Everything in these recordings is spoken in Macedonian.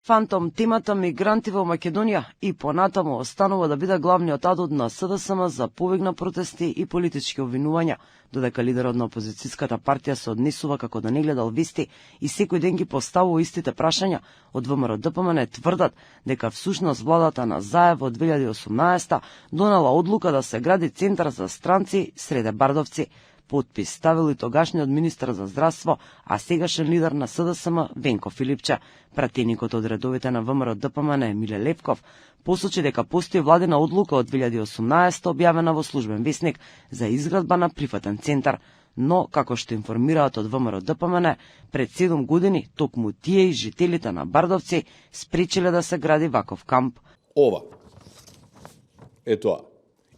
Фантом темата мигранти во Македонија и понатаму останува да биде главниот адут на СДСМ за побег на протести и политички обвинувања, додека лидерот на опозицијската партија се однесува како да не гледал вести и секој ден ги поставува истите прашања. Од ВМРО-ДПМН тврдат дека всушност владата на Заев во 2018 донела одлука да се гради центар за странци среде Бардовци. Подпис ставил и тогашниот министар за здравство, а сегашен лидер на СДСМ Венко Филипче. Пратеникот од редовите на ВМРО-ДПМН Миле Лепков посочи дека постои владина одлука од 2018 објавена во Службен весник за изградба на приватен центар, но како што информираат од ВМРО-ДПМН, пред 7 години токму тие и жителите на Бардовци спречиле да се гради ваков камп. Ова е тоа.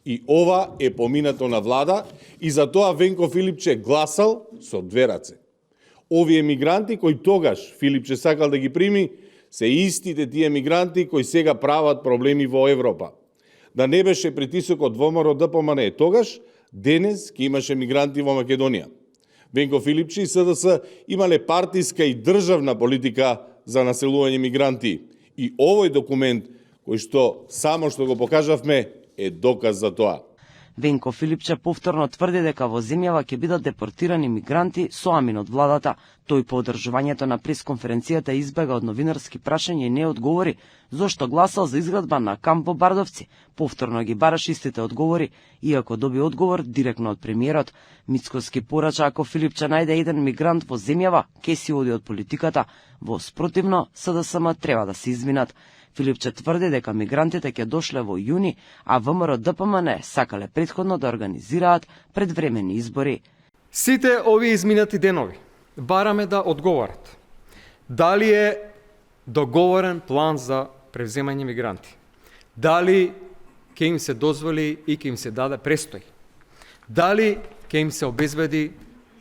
И ова е поминато на влада и за тоа Венко Филипче гласал со две раце. Овие мигранти кои тогаш Филипче сакал да ги прими, се истите тие мигранти кои сега прават проблеми во Европа. Да не беше притисокот во ВМРО-ДПМН тогаш, денес ќе имаше мигранти во Македонија. Венко Филипче и СДС имале партиска и државна политика за населување мигранти. И овој документ, кој што само што го покажавме, е доказ за тоа. Венко Филипче повторно тврди дека во земјава ќе бидат депортирани мигранти со амин од владата. Тој по одржувањето на пресконференцијата избега од новинарски прашања и не одговори зошто гласал за изградба на камп во Бардовци. Повторно ги бараш истите одговори, иако доби одговор директно од премиерот. Мицкоски порача ако Филипче најде еден мигрант во земјава, ќе си оди од политиката. Во спротивно, СДСМ треба да се извинат. Филипче тврди дека мигрантите ќе дошле во јуни, а ВМРО-ДПМН сакале претходно да организираат предвремени избори. Сите овие изминати денови бараме да одговорат. Дали е договорен план за превземање мигранти? Дали ќе им се дозволи и ќе им се даде престој? Дали ќе им се обезбеди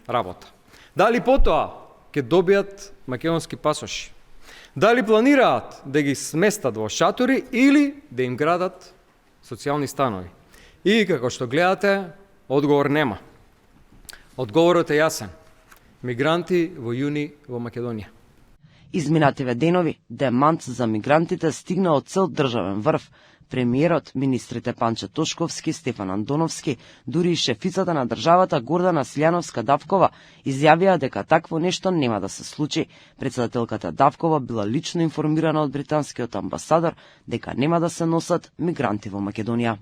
работа? Дали потоа ќе добијат македонски пасоши? Дали планираат да ги сместат во шатори или да им градат социјални станови? И како што гледате, одговор нема. Одговорот е јасен. Мигранти во јуни во Македонија. Изминативе денови, демант за мигрантите стигна од цел државен врв. Премиерот, министрите Панче Тошковски, Стефан Андоновски, дури и шефицата на државата Гордана Силјановска-Давкова изјавија дека такво нешто нема да се случи. Председателката Давкова била лично информирана од британскиот амбасадор дека нема да се носат мигранти во Македонија.